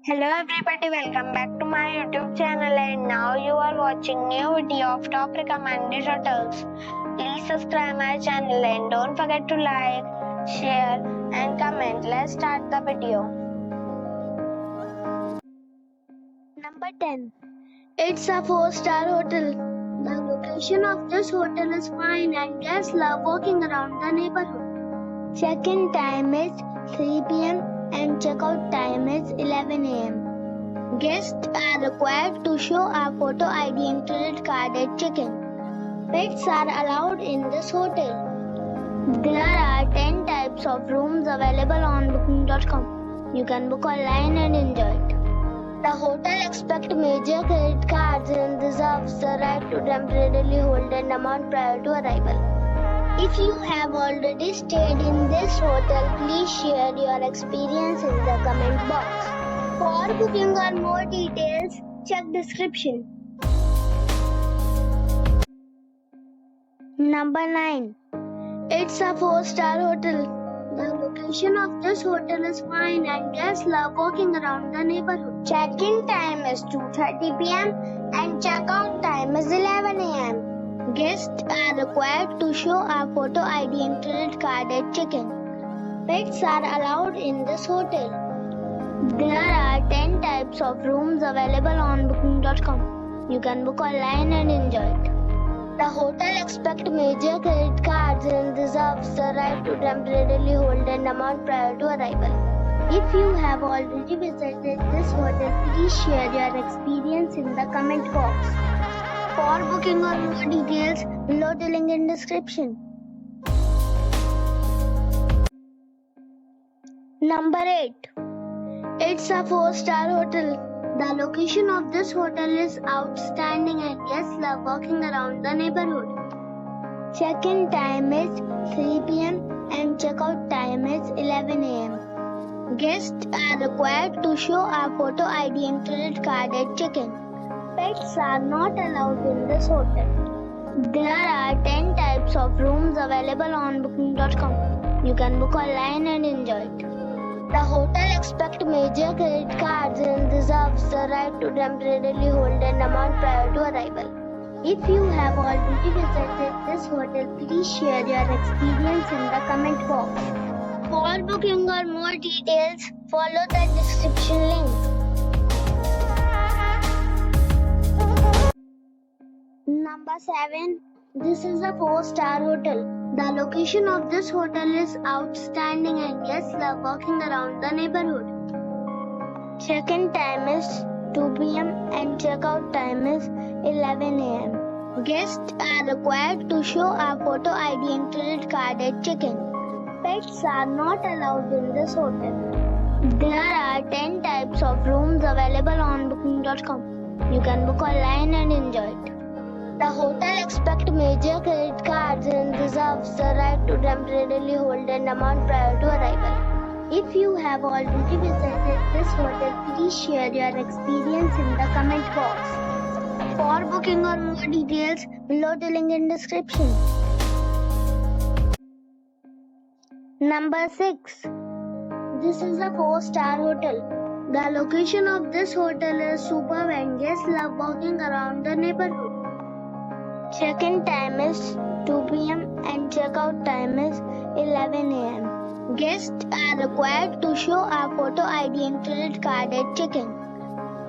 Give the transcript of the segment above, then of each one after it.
Hello everybody, welcome back to my YouTube channel and now you are watching new video of top recommended hotels. Please subscribe my channel and don't forget to like, share and comment. Let's start the video. Number 10. It's a 4-star hotel. The location of this hotel is fine and guests love walking around the neighborhood. Check-in time is 3 p.m. and check-out time is 11 a.m. Guests are required to show a photo ID and credit card at check-in. Pets are allowed in this hotel. There are 10 types of rooms available on booking.com. You can book online and enjoy it. The hotel accepts major credit cards and reserves the right to temporarily hold an amount prior to arrival. If you have already stayed in this hotel, please share your experience in the comment box. For booking or more details, check description. Number 9. It's a 4-star hotel. The location of this hotel is fine and guests love walking around the neighborhood. Check-in time is 2:30 p.m. and check-out time is 11 a.m. Guests are required to show a photo ID and credit card at check-in. Pets are allowed in this hotel. There are 10 types of rooms available on booking.com. You can book online and enjoy it. The hotel accepts major credit cards and reserves the right to temporarily hold an amount prior to arrival. If you have already visited this hotel, please share your experience in the comment box. For booking or more details, below the link in description. Number 8. It's a 4-star hotel. The location of this hotel is outstanding and guests love walking around the neighborhood. Check-in time is 3 p.m. and check-out time is 11 a.m. Guests are required to show a photo ID and credit card at check-in. Pets are not allowed in this hotel. There are 10 types of rooms available on booking.com. You can book online and enjoy it. The hotel accepts major credit cards and reserves the right to temporarily hold an amount prior to arrival. If you have already visited this hotel, please share your experience in the comment box. For booking or more details, follow the description link. Number 7. This is a 4-star hotel. The location of this hotel is outstanding and guests love walking around the neighborhood. Check-in time is 2 p.m. and check-out time is 11 a.m. Guests are required to show a photo ID and credit card at check-in. Pets are not allowed in this hotel. There are 10 types of rooms available on booking.com. You can book online and enjoy it. The hotel accepts major credit cards and reserves the right to temporarily hold an amount prior to arrival. If you have already visited this hotel, please share your experience in the comment box. For booking or more details, below the link in description. Number 6. This is a 4-star hotel. The location of this hotel is superb and guests love walking around the neighborhood. Check-in time is 2 p.m. and check-out time is 11 a.m. Guests are required to show a photo ID and credit card at check-in.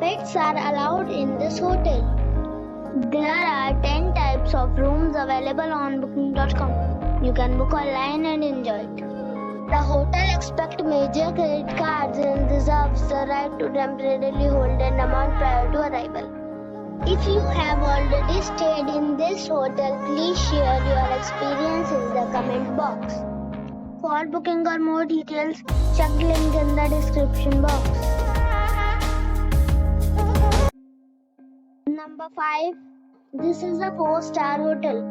Pets are allowed in this hotel. There are 10 types of rooms available on booking.com. You can book online and enjoy it. The hotel accepts major credit cards and reserves the right to temporarily hold an amount prior to arrival. If you have already stayed in this hotel, please share your experience in the comment box. For booking or more details, check the link in the description box. Number 5. This is a 4-star hotel.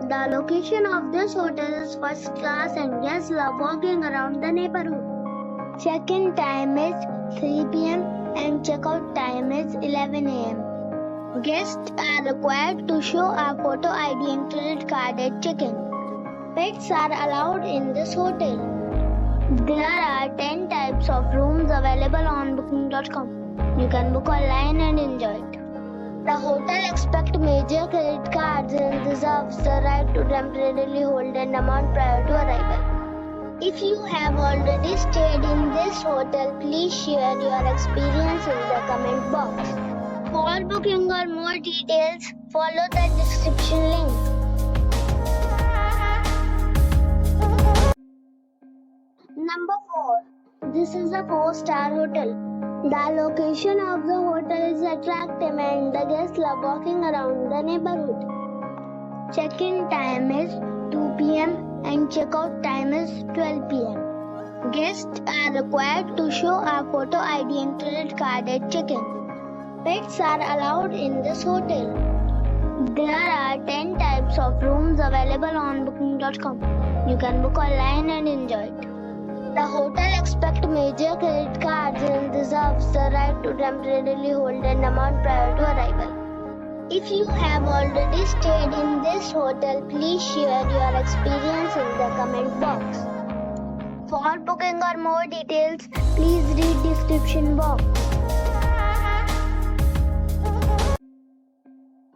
The location of this hotel is first class and guests love walking around the neighborhood. Check-in time is 3 p.m. and check-out time is 11 a.m. Guests are required to show a photo ID and credit card at check-in. Pets are allowed in this hotel. There are 10 types of rooms available on booking.com. You can book online and enjoy it. The hotel accepts major credit cards and reserves the right to temporarily hold an amount prior to arrival. If you have already stayed in this hotel, please share your experience in the comment box. For booking or more details, follow the description link. Number 4. This is a 4-star hotel. The location of the hotel is attractive and the guests love walking around the neighborhood. Check-in time is 2 p.m. and check-out time is 12 p.m. Guests are required to show a photo ID and credit card at check-in. Pets are allowed in this hotel. There are 10 types of rooms available on booking.com. You can book online and enjoy it. The hotel accepts major credit cards and reserves the right to temporarily hold an amount prior to arrival. If you have already stayed in this hotel, please share your experience in the comment box. For booking or more details, please read description box.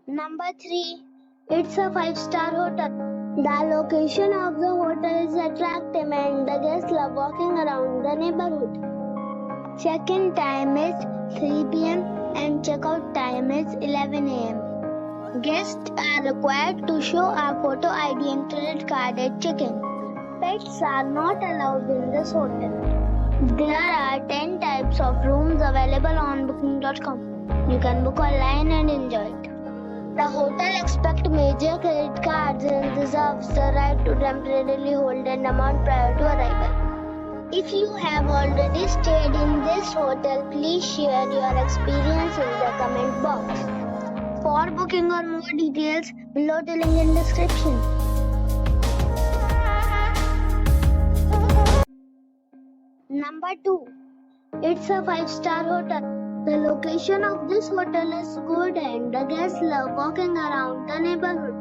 Number 3. It's a 5-star hotel. The location of the hotel is attractive and the guests love walking around the neighborhood. Check-in time is 3 p.m. and check-out time is 11 a.m. Guests are required to show a photo ID and credit card at check-in. Pets are not allowed in this hotel. There are 10 types of rooms available on booking.com. You can book online and enjoy it. The hotel accepts major credit cards and reserves the right to temporarily hold an amount prior to arrival. If you have already stayed in this hotel, please share your experience in the comment box. For booking or more details, below the link in description. Number 2. It's a 5-star hotel. The location of this hotel is good and the guests love walking around the neighborhood.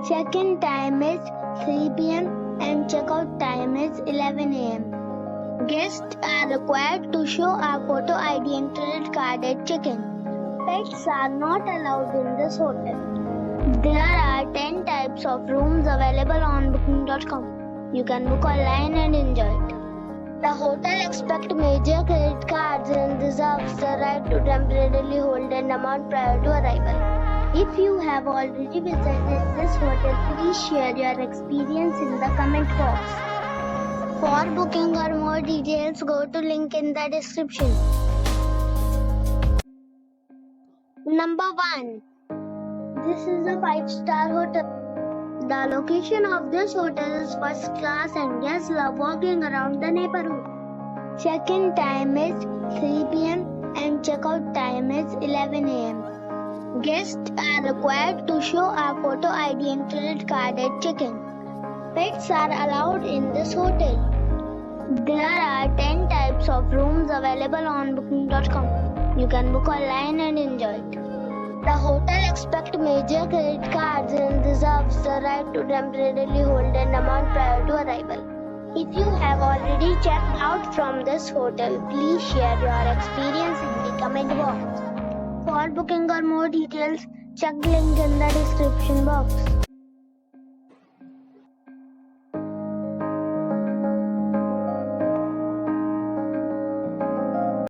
Check-in time is 3 p.m. and check-out time is 11 a.m. Guests are required to show a photo ID and credit card at check-in. Pets are not allowed in this hotel. There are 10 types of rooms available on booking.com. You can book online and enjoy it. The hotel accepts major credit cards and reserves the right to temporarily hold an amount prior to arrival. If you have already visited this hotel, please share your experience in the comment box. For booking or more details, go to link in the description. Number 1. This is a 5-star hotel. The location of this hotel is first class and guests love walking around the neighborhood. Check-in time is 3 p.m. and check-out time is 11 a.m. Guests are required to show a photo ID and credit card at check-in. Pets are allowed in this hotel. There are 10 types of rooms available on booking.com. You can book online and enjoy it. The hotel accepts major credit cards and reserves the right to temporarily hold an amount prior to arrival. If you have already checked out from this hotel, please share your experience in the comment box. For booking or more details, check the link in the description box.